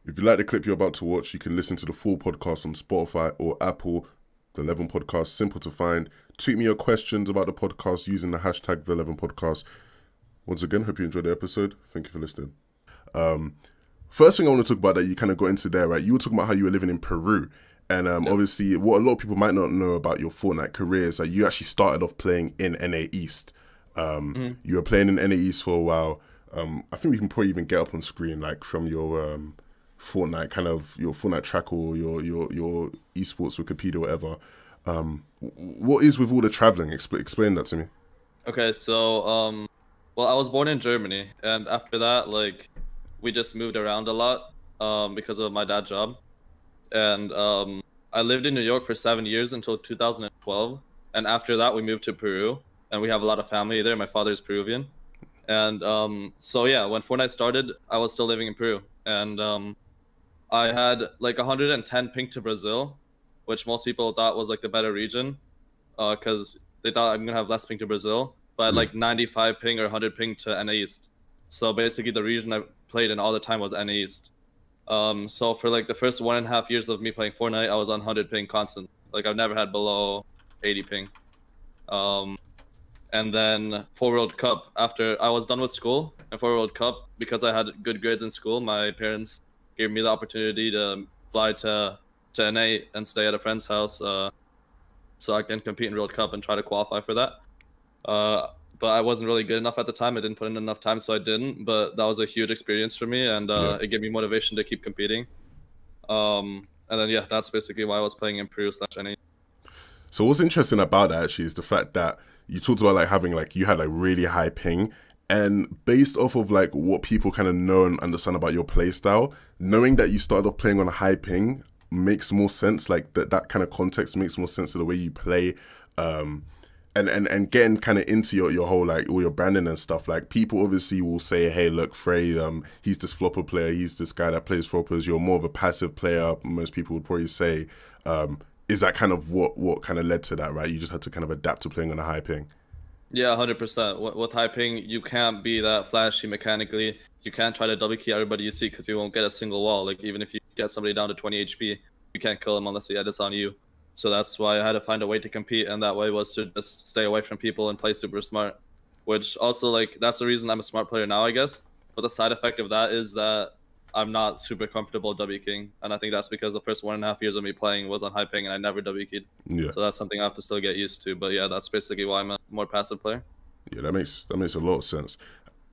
If you like the clip you're about to watch, you can listen to the full podcast on Spotify or Apple. The Leven Podcast, simple to find. Tweet me your questions about the podcast using the hashtag The Leven Podcast. Once again, hope you enjoyed the episode. Thank you for listening. First thing I want to talk about that you kind of got into there, right? You were talking about how you were living in Peru. And obviously, what a lot of people might not know about your Fortnite career is that you actually started off playing in NA East. You were playing in NA East for a while. I think we can probably even get up on screen, like from your Fortnite, kind of your Fortnite track or your esports Wikipedia, whatever. What is with all the traveling? Explain that to me. Okay, so well, I was born in Germany, and after that, like, we just moved around a lot because of my dad's job, and I lived in New York for 7 years until 2012, and after that, we moved to Peru, and we have a lot of family there. My father's Peruvian, and so yeah, when Fortnite started, I was still living in Peru, and I had like 110 ping to Brazil, which most people thought was like the better region, because they thought I'm gonna have less ping to Brazil, but I had like 95 ping or 100 ping to NA East. So basically, the region I played in all the time was NA East. So for like the first 1.5 years of me playing Fortnite, I was on 100 ping constant. Like I've never had below 80 ping. Um, and then for World Cup, after I was done with school, and for World Cup, because I had good grades in school, my parents gave me the opportunity to fly to NA and stay at a friend's house, so I can compete in World Cup and try to qualify for that. But I wasn't really good enough at the time. I didn't put in enough time, so I didn't. But that was a huge experience for me, and Yeah. it gave me motivation to keep competing. And then yeah, that's basically why I was playing in Peru/NA. So what's interesting about that actually is the fact that you talked about like having like you had like really high ping, and based off of like what people kind of know and understand about your play style, knowing that you started off playing on a high ping makes more sense. Like that kind of context makes more sense to the way you play. And getting kind of into your whole like all your branding and stuff, like people obviously will say, hey, look, Fray, he's this flopper player, he's this guy that plays floppers, you're more of a passive player, most people would probably say. Is that kind of what kind of led to that, right? You just had to kind of adapt to playing on a high ping. Yeah, 100%. With high ping, you can't be that flashy mechanically. You can't try to double key everybody you see because you won't get a single wall. Like even if you get somebody down to 20 HP, you can't kill them unless he had this on you. So that's why I had to find a way to compete, and that way was to just stay away from people and play super smart. Which also, like, that's the reason I'm a smart player now, I guess. But the side effect of that is that I'm not super comfortable W king, and I think that's because the first 1.5 years of me playing was on high ping, and I never W keyed. Yeah. So that's something I have to still get used to. But yeah, that's basically why I'm a more passive player. Yeah, that makes a lot of sense.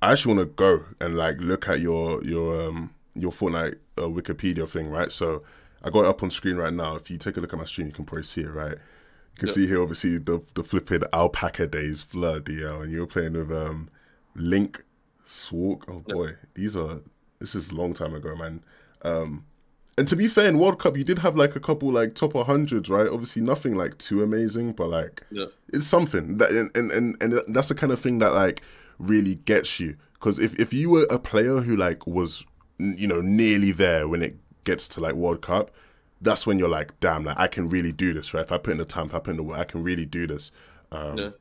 I actually want to go and like look at your Fortnite Wikipedia thing, right? So I got it up on screen right now. If you take a look at my screen, you can probably see it, right? You can see here, obviously, the flipping alpaca days, bloody hell, and you were playing with Link, Swark. Oh boy, this is a long time ago, man. And to be fair, in World Cup, you did have like a couple like top 100s, right? Obviously, nothing like too amazing, but like it's something. That and that's the kind of thing that like really gets you. Because if you were a player who like was nearly there when it gets to like World Cup, that's when you're like, damn, like I can really do this, right? If I put in the time, if I put in the work, I can really do this. And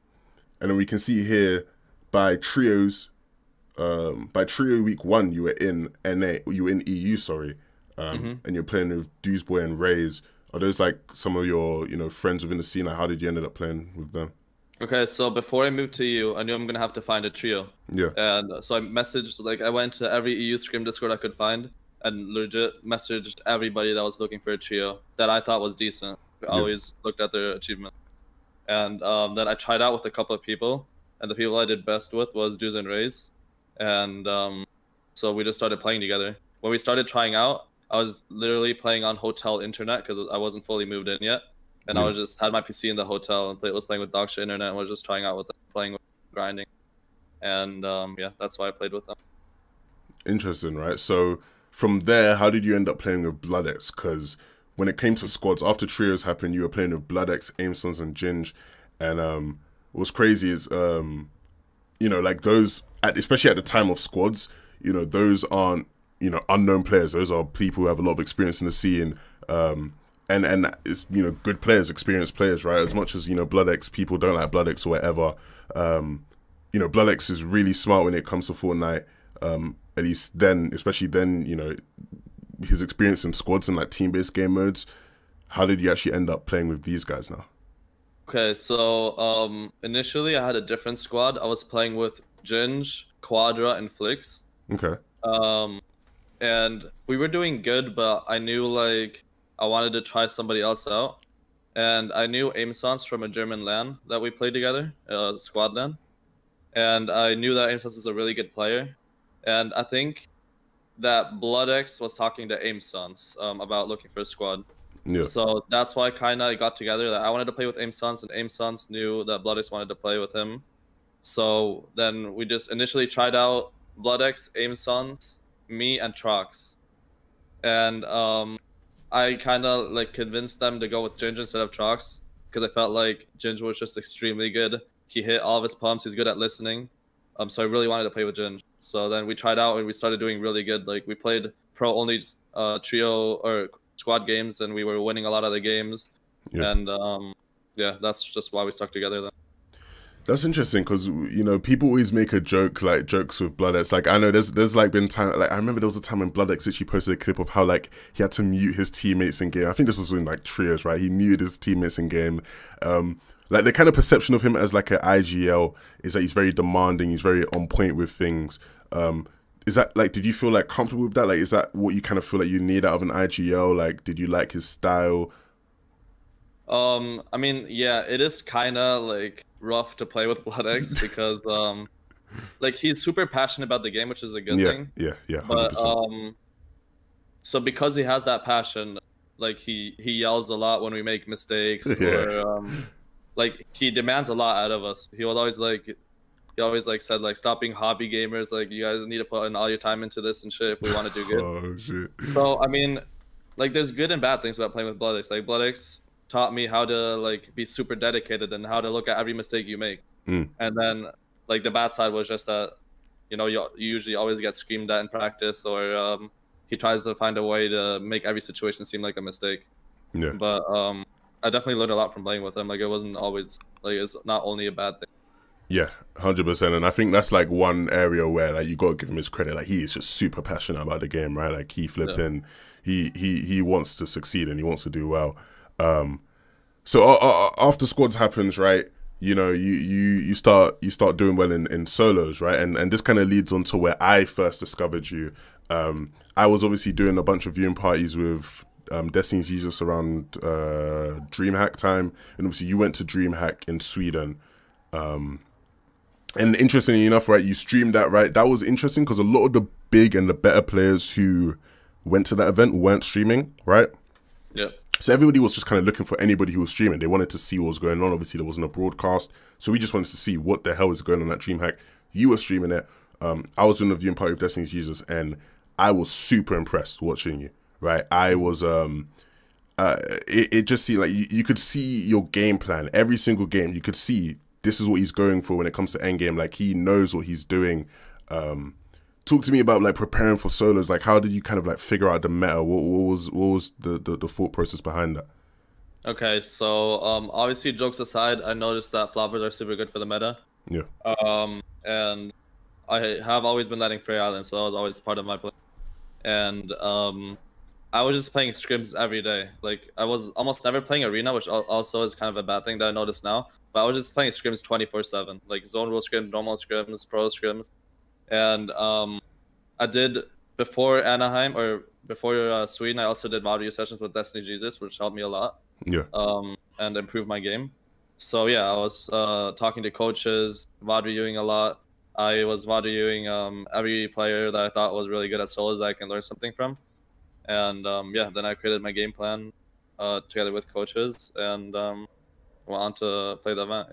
then we can see here by trios, by trio week 1, you were in you were in EU, sorry, and you're playing with Dewsboy and Rays. Are those like some of your friends within the scene? Like, how did you end up playing with them? Okay, so before I moved to EU, I knew I'm gonna have to find a trio. Yeah. And so I messaged, like, I went to every EU Scrim Discord I could find and legit messaged everybody that was looking for a trio that I thought was decent. I always looked at their achievement. And then I tried out with a couple of people, and the people I did best with was Dews and Rays. And so we just started playing together. When we started trying out, I was literally playing on hotel internet because I wasn't fully moved in yet. And I was just had my PC in the hotel and was playing with Dogsha internet and was just trying out with them, playing with grinding. And yeah, that's why I played with them. Interesting, right? So from there, how did you end up playing with BloodX? Because when it came to squads, after trios happened, you were playing with BloodX, Aimsons, and Ginge. And what's crazy is, like those, especially at the time of squads, those aren't, unknown players. Those are people who have a lot of experience in the scene. And it's, good players, experienced players, right? As much as, BloodX, people don't like BloodX or whatever. BloodX is really smart when it comes to Fortnite. At least then, especially then, his experience in squads and like team-based game modes. How did you actually end up playing with these guys now? Okay, so initially I had a different squad. I was playing with Ginge, Quadra, and Flix. Okay. Um, and we were doing good, but I knew like I wanted to try somebody else out. And I knew Aimsons from a German LAN that we played together, squad LAN. And I knew that Aimsons is a really good player. And I think that BloodX was talking to Aimsons about looking for a squad. Yeah. So that's why kind of got together that I wanted to play with Aimsons, and Aimsons knew that BloodX wanted to play with him. So then we just initially tried out BloodX, Aimsons, me, and Trox. And I kind of like convinced them to go with Ginge instead of Trox because I felt like Ginge was just extremely good. He hit all of his pumps. He's good at listening. So I really wanted to play with Ginge. So then we tried out and we started doing really good. Like we played pro only trio or squad games, and we were winning a lot of the games. Yeah. And yeah, that's just why we stuck together then. That's interesting because you know people always make a joke like jokes with BloodX. Like I know there's like been time like I remember there was a time when BloodX actually posted a clip of how like he had to mute his teammates in game. I think this was in like trios, right? He muted his teammates in game. Like the kind of perception of him as like an IGL is that he's very demanding, he's very on point with things. Is that like, did you feel like comfortable with that? Like, is that what you kind of feel like you need out of an IGL? Like, did you like his style? I mean, yeah, it is kind of like rough to play with BloodX because like he's super passionate about the game, which is a good thing. Yeah, 100%. But so because he has that passion, like he yells a lot when we make mistakes, or like he demands a lot out of us. He always said like stop being hobby gamers, like you guys need to put in all your time into this and shit if we want to do good. Oh shit. So I mean, like there's good and bad things about playing with BloodX. Like BloodX taught me how to like be super dedicated and how to look at every mistake you make. And then like the bad side was just that, you know, you usually always get screamed at in practice, or he tries to find a way to make every situation seem like a mistake. Yeah. But I definitely learned a lot from playing with him. Like it wasn't always like it's not only a bad thing. Yeah, 100%. And I think that's like one area where like you gotta give him his credit. Like he is just super passionate about the game, right? Like he flipping, he wants to succeed and he wants to do well. So after squads happens, right? You know, you start doing well in solos, right? And this kind of leads on to where I first discovered you. I was obviously doing a bunch of viewing parties with Destiny's Jesus around DreamHack time, and obviously you went to DreamHack in Sweden. And interestingly enough, right, you streamed that, right? That was interesting because a lot of the big and the better players who went to that event weren't streaming, right? Yeah. So everybody was just kind of looking for anybody who was streaming. They wanted to see what was going on. Obviously, there wasn't a broadcast. So we just wanted to see what the hell is going on at DreamHack. You were streaming it. I was doing a viewing party with Destiny's Jesus, and I was super impressed watching you, right? I was, it just seemed like you could see your game plan. Every single game, you could see this is what he's going for when it comes to endgame. Like, he knows what he's doing. Talk to me about like preparing for solos. Like, how did you kind of like figure out the meta? What was the thought process behind that? Okay, so obviously jokes aside, I noticed that floppers are super good for the meta. Yeah. And I have always been letting Fray Island, so that was always part of my play. And I was just playing scrims every day. Like I was almost never playing arena, which also is kind of a bad thing that I notice now. But I was just playing scrims 24/7, like zone rule scrims, normal scrims, pro scrims. And I did before Anaheim or before Sweden. I also did mod sessions with Destiny Jesus, which helped me a lot. Yeah. And improved my game. So yeah, I was talking to coaches, VOD reviewing a lot. I was VOD reviewing every player that I thought was really good at solos that I can learn something from. And yeah, then I created my game plan together with coaches and went on to play the event.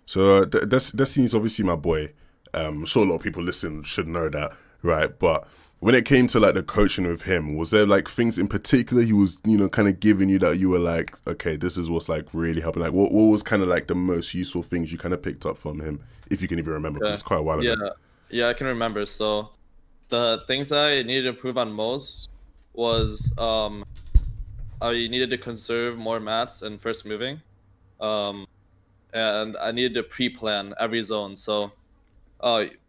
So Destiny's obviously my boy. I'm sure a lot of people listening should know that, right? But when it came to like the coaching with him, was there like things in particular he was, you know, kind of giving you that you were like, okay, this is what's like really helping? Like, what was kind of like the most useful things you kind of picked up from him, if you can even remember? Yeah. It's quite a while ago. Yeah, I can remember. So the things I needed to improve on most was I needed to conserve more mats and first moving, and I needed to pre-plan every zone. So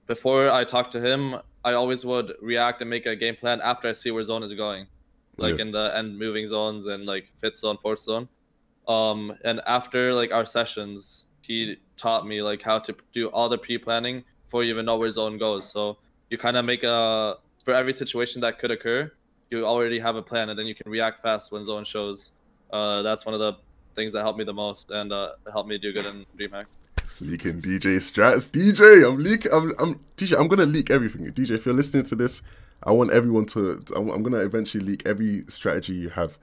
before I talked to him, I always would react and make a game plan after I see where zone is going. like in the end moving zones and like fifth zone, fourth zone. And after like our sessions, he taught me like how to do all the pre-planning before you even know where zone goes. So you kind of make for every situation that could occur, you already have a plan, and then you can react fast when zone shows. That's one of the things that helped me the most, and helped me do good in DreamHack. Leaking DJ strats. DJ, I'm leaking. I'm DJ. I'm gonna leak everything. DJ, if you're listening to this, I want everyone to. I'm gonna eventually leak every strategy you have.